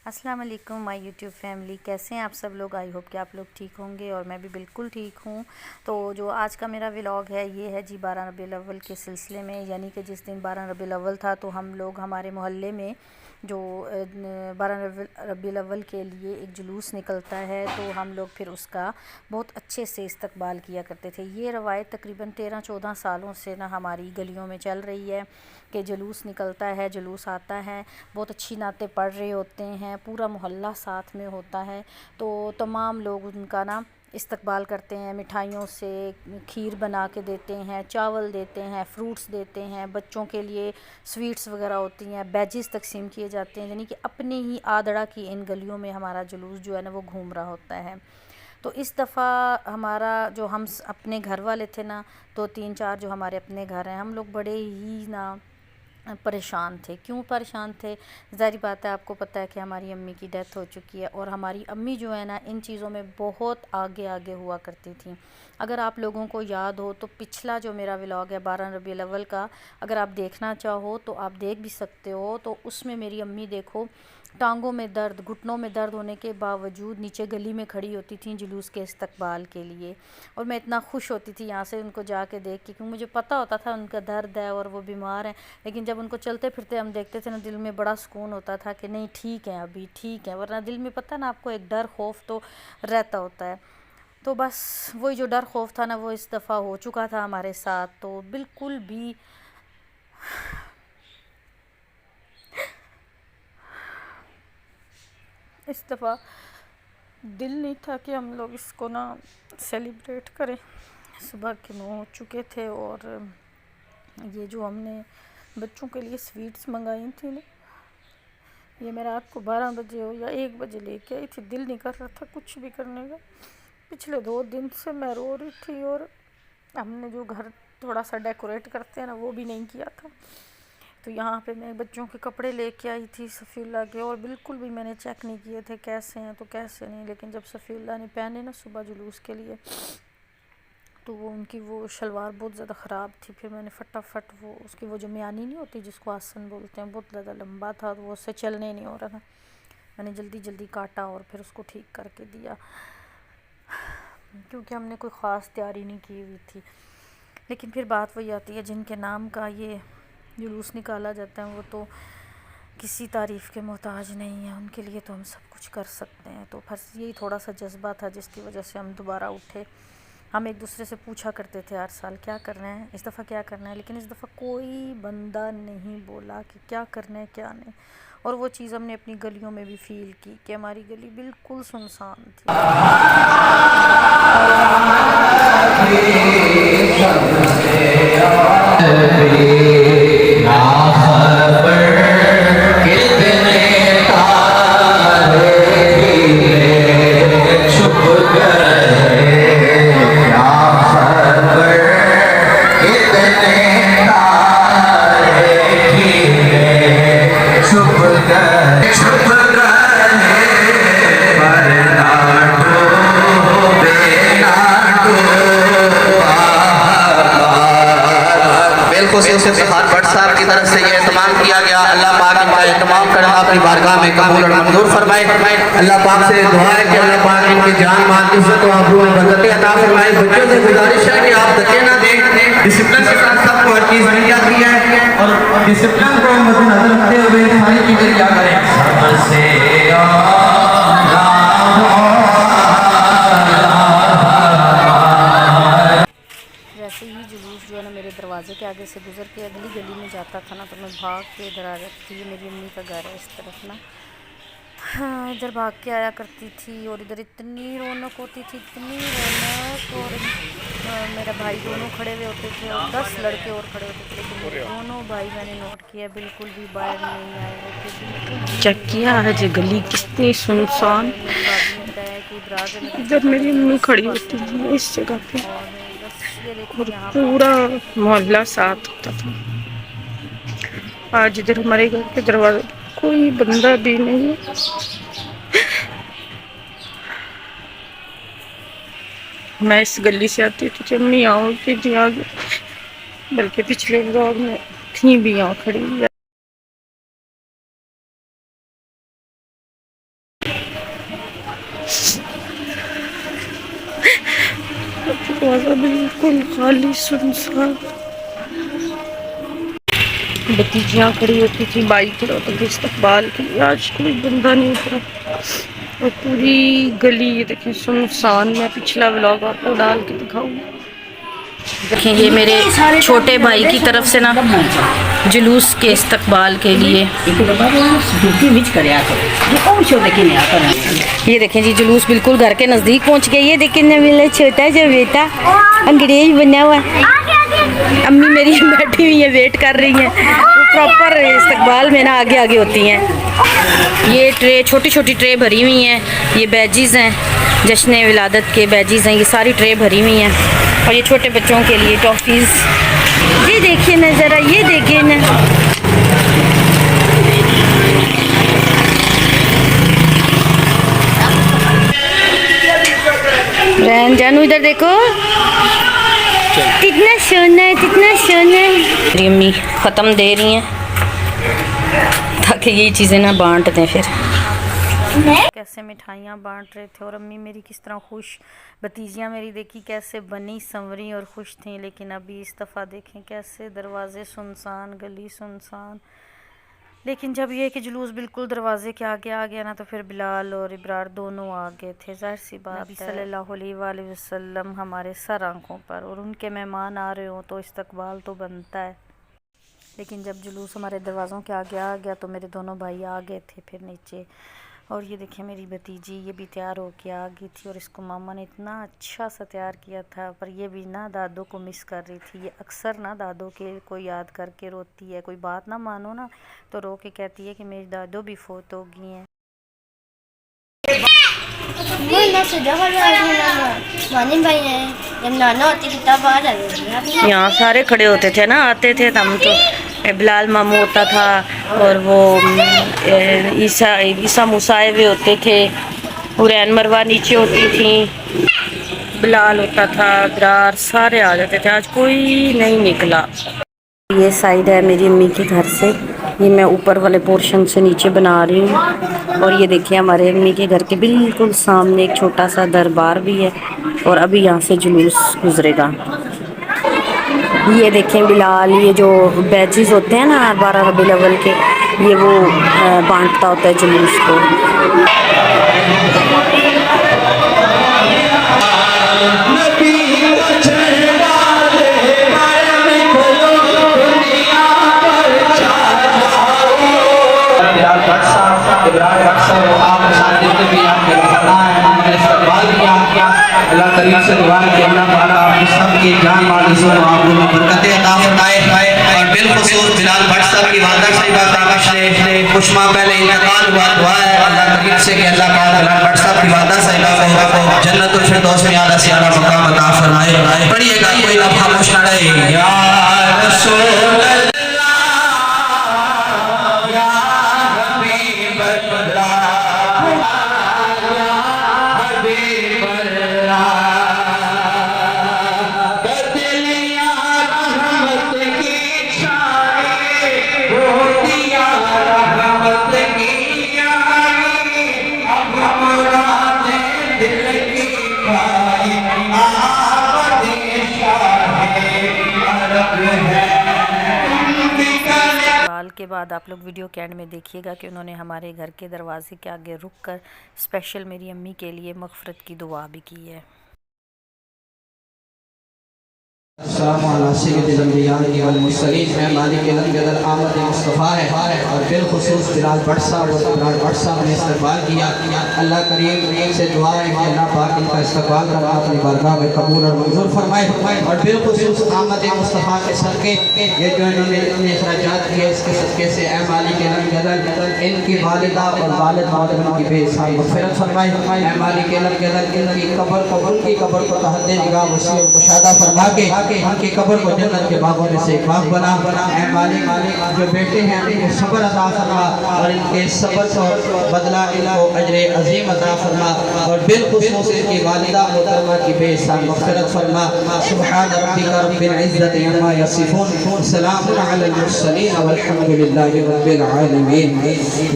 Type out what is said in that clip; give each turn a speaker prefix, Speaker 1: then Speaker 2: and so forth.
Speaker 1: अस्सलाम वालेकुम my YouTube family, कैसे हैं आप सब लोग। आई होप कि आप लोग ठीक होंगे और मैं भी बिल्कुल ठीक हूँ। तो जो आज का मेरा व्लॉग है ये है जी 12 रबीउल अव्वल के सिलसिले में, यानी कि जिस दिन 12 रबीउल अव्वल था तो हम लोग हमारे मोहल्ले में जो 12 रबीउल अव्वल के लिए एक जुलूस निकलता है, तो हम लोग फिर उसका बहुत अच्छे से इस्तकबाल किया करते थे। ये रवायत तकरीबन 13-14 सालों से ना हमारी गलियों में चल रही है कि जुलूस निकलता है, जुलूस आता है, बहुत अच्छी नातें पढ़ रहे होते हैं, पूरा मोहल्ला साथ में होता है, तो तमाम लोग उनका ना इस्तकबाल करते हैं। मिठाइयों से खीर बना के देते हैं, चावल देते हैं, फ्रूट्स देते हैं, बच्चों के लिए स्वीट्स वगैरह होती हैं, बैजेस तकसीम किए जाते हैं। यानी कि अपने ही आदड़ा की इन गलियों में हमारा जुलूस जो है ना वो घूम रहा होता है। तो इस दफ़ा हमारा जो हम अपने घर वाले थे ना, तो 3-4 जो हमारे अपने घर हैं, हम लोग बड़े ही ना परेशान थे। क्यों परेशान थे? ज़ाहिर बात है, आपको पता है कि हमारी अम्मी की डेथ हो चुकी है और हमारी अम्मी जो है ना इन चीज़ों में बहुत आगे आगे हुआ करती थी। अगर आप लोगों को याद हो तो पिछला जो मेरा व्लॉग है 12 रबीउल अव्वल का, अगर आप देखना चाहो तो आप देख भी सकते हो। तो उसमें मेरी अम्मी देखो, टांगों में दर्द, घुटनों में दर्द होने के बावजूद नीचे गली में खड़ी होती थी जुलूस के इस्तकबाल के लिए। और मैं इतना खुश होती थी यहाँ से उनको जाके देख के, क्योंकि मुझे पता होता था उनका दर्द है और वो बीमार हैं, लेकिन जब उनको चलते फिरते हम देखते थे ना, दिल में बड़ा सुकून होता था कि नहीं ठीक है, अभी ठीक है। वरना दिल में पता ना आपको एक डर खौफ तो रहता होता है। तो बस वही जो डर खौफ था ना वो इस दफ़ा हो चुका था हमारे साथ। तो बिल्कुल भी इस दफ़ा दिल नहीं था कि हम लोग इसको ना सेलिब्रेट करें। सुबह के 9 हो चुके थे और ये जो हमने बच्चों के लिए स्वीट्स मंगाई थी ना, ये मैं रात को 12 बजे हो या 1 बजे लेके आई थी। दिल नहीं कर रहा था कुछ भी करने का। पिछले 2 दिन से मैं रो रही थी और हमने जो घर थोड़ा सा डेकोरेट करते हैं ना वो भी नहीं किया था। तो यहाँ पे मैं बच्चों के कपड़े लेके आई थी सफ़ीउल्लाह के, और बिल्कुल भी मैंने चेक नहीं किए थे कैसे हैं तो कैसे नहीं। लेकिन जब सफ़ीउल्लाह ने पहने ना सुबह जुलूस के लिए, तो वो उनकी वो शलवार बहुत ज़्यादा ख़राब थी। फिर मैंने फटाफट वो उसकी वो जो म्यानी नहीं होती जिसको आसन बोलते हैं, बहुत ज़्यादा लंबा था, तो वो उससे चलने नहीं हो रहा था। मैंने जल्दी जल्दी काटा और फिर उसको ठीक करके दिया, क्योंकि हमने कोई ख़ास तैयारी नहीं की हुई थी। लेकिन फिर बात वही आती है, जिनके नाम का ये जुलूस निकाला जाता है वो तो किसी तारीफ़ के मोहताज नहीं है, उनके लिए तो हम सब कुछ कर सकते हैं। तो बस यही थोड़ा सा जज्बा था जिसकी वजह से हम दोबारा उठे। हम एक दूसरे से पूछा करते थे हर साल क्या करना है, इस दफ़ा क्या करना है, लेकिन इस दफ़ा कोई बंदा नहीं बोला कि क्या करना है क्या नहीं। और वो चीज़ हमने अपनी गलियों में भी फ़ील की कि हमारी गली बिल्कुल सुनसान थी।
Speaker 2: हाथ भट्ट साहब की तरफ से ये एहतमाम किया गया। अल्लाह पाक इनका एहतमाम करना अपनी बारगाह में कबूल और मंजूर फरमाए। अल्लाह पाक से दुआ है कि अल्लाह पाक इनकी जान माल इज्जत और आबरू में बरकत अता फरमाए। बच्चों से गुजारिश है कि आप धक्के ना दें, डिसिप्लिन के साथ सबको हर चीज़ मिल जाती है और डिसिप्लिन को मद्देनजर रखते हुए सारी चीज़ें क्या करें।
Speaker 1: वैसे ही जुलूस जो है ना मेरे दरवाज़े के आगे से गुज़र के अगली गली में जाता था ना, तो मैं भाग के इधर आ जाती थी। मेरी अम्मी का घर है इस तरफ ना, हाँ, इधर भाग के आया करती थी और इधर इतनी रौनक होती थी, इतनी रौनक। और मेरा भाई दोनों खड़े हुए होते थे और 10 लड़के और खड़े होते थे, लेकिन दोनों भाई मैंने नोट किया बिल्कुल भी बाहर नहीं आए होते, बिल्कुल
Speaker 3: चेक किया है जो गली कितनी सुनसान।
Speaker 1: मेरी भाभी ने बताया कि इधर में
Speaker 3: इधर मेरी अम्मी खड़ी होती थी इस जगह पे,
Speaker 1: और बस ये देखिए
Speaker 3: और
Speaker 1: यहाँ
Speaker 3: पूरा मोहल्ला साथ होता था। आज इधर हमारे घर के दरवाजे कोई बंदा भी नहीं है। मैं इस गली से आती थी कि अम्मी आओ थी आगे, बल्कि पिछले ब्लॉग में थी भी यहाँ खड़ी। दरवाज़ा बिल्कुल खाली सुनसान। भतीजियाँ खड़ी होती थी, भाई खड़ा होता था इस्तकबाल के लिए, आज कोई बंदा नहीं उतरा और पूरी गली ये देखें सुनसान। मैं पिछला व्लॉग आपको डाल के दिखाऊंगी।
Speaker 1: देखें ये मेरे छोटे भाई की तरफ से ना जुलूस के इस्तकबाल के लिए ये देखें जी जुलूस बिल्कुल घर के नज़दीक पहुंच गया। ये देखें मेरा छोटा जो बेटा अंग्रेज बना हुआ, अम्मी मेरी बैठी हुई है, वेट कर रही हैं, प्रॉपर इस्तकबाल में ना आगे आगे होती हैं। ये ट्रे छोटी छोटी ट्रे भरी हुई हैं, ये बैजीज़ हैं, जश्न विलादत के बैजीज़ हैं, ये सारी ट्रे भरी हुई हैं। और ये छोटे बच्चों के लिए टॉफ़ीज़, ये देखिए ना ज़रा, ये देखिए ना, रैन जानू इधर देखो, कितना सोना है, कितना सोना है। मेरी अम्मी ख़त्म दे रही हैं ताकि ये चीज़ें ना बांट दें। फिर कैसे मिठाइयाँ बांट रहे थे और अम्मी मेरी किस तरह खुश, भतीजियाँ मेरी देखी कैसे बनी संवरी और खुश थी। लेकिन अभी इस दफ़ा देखें कैसे दरवाज़े सुनसान, गली सुनसान। लेकिन जब ये कि जुलूस बिल्कुल दरवाजे के आगे आ गया ना, तो फिर बिलाल और इब्रार दोनों आ गए थे। ज़ाहिर सी बात है सल्लल्लाहु अलैहि वसल्लम हमारे सर आँखों पर, और उनके मेहमान आ रहे हों तो इस्तकबाल तो बनता है। लेकिन जब जुलूस हमारे दरवाज़ों के आगे आ गया तो मेरे दोनों भाई आ गए थे फिर नीचे। और ये देखिए मेरी भतीजी, ये भी तैयार होके आ गई थी और इसको मामा ने इतना अच्छा सा तैयार किया था। पर ये भी ना दादो को मिस कर रही थी। ये अक्सर ना दादो के को याद करके रोती है, कोई बात ना मानो ना तो रो के कहती है कि मेरी दादो भी फोत हो गई हैं। यहाँ सारे खड़े होते थे ना, आते थे हम तो, बिलाल मामू होता था और वो ईसा मूसा भी होते थे, हुरैन मरवा नीचे होती थी, बिलाल होता था, अबरार सारे आ जाते थे। आज कोई नहीं निकला। ये साइड है मेरी अम्मी के घर से, ये मैं ऊपर वाले पोर्शन से नीचे बना रही हूँ। और ये देखिए हमारे अम्मी के घर के बिल्कुल सामने एक छोटा सा दरबार भी है और अभी यहाँ से जुलूस गुजरेगा। ये देखें बिलाल, ये जो बैचेस होते हैं ना 12 रबीउल अव्वल के, ये वो बांटता होता है जुलूस को।
Speaker 2: अल्लाह करीम से दुआ है कि अल्लाह ताला आप सबकी जान माल इज़्ज़त और आबरू में बरकतें अता फरमाए। और बिलखुसूस बिलाल भट्ट साहब की वादा साहिबा का बख्शे, कुछ माह पहले इंतकाल हुआ। दुआ है अल्लाह करीम से कि अल्लाह ताला बिलाल भट्ट साहब की वादा साहिबा को जन्नतुल फिरदौस में आला से आला मकाम अता फरमाए। पढ़िएगा कोई ना खामोश ना रहे। या रसूल
Speaker 1: के बाद आप लोग वीडियो के एंड में देखिएगा कि उन्होंने हमारे घर के दरवाजे के आगे रुक कर स्पेशल मेरी अम्मी के लिए मग़फ़िरत की दुआ भी की है।
Speaker 2: और बिलखुसूस बिलाल भट्ट साहब ने इस्तकबाल किया। अल्लाह करीम से दुआ है कि अल्लाह पाक इनका इस्तकबाल करना अपनी बारगाह में कबूल और मंजूर फरमाए। और बिलखुसूस आमद मुस्तफ़ा के सदक़े ये जो इन्होंने इखराजात किए, इसके सदक़े से ए मालिक अलम इनकी वालिदा और वालिद मौजूद की बेहिसाब मग़फ़िरत फरमाए। ए मालिक अलम इनकी कब्र को तहद्दे निगाह वसी और कुशादा फरमा के उनकी कब्र को जन्नत के बागों में से एक बाग बना। ऐ मालिक जो बेटे हैं उनको सब्र अता फरमा और इनके सब्र को बदला इनको अजर अजीम अता फरमा। और बिलखुसूस इनकी वालिदा मोहतरमा की बेहिसाब मग़फ़िरत फरमा। सुब्हान रब्बिका रब्बिल इज़्ज़ति अम्मा यसिफून, सलामुन अलल मुरसलीन वल्हम्दुलिल्लाहि रब्बिल आलमीन।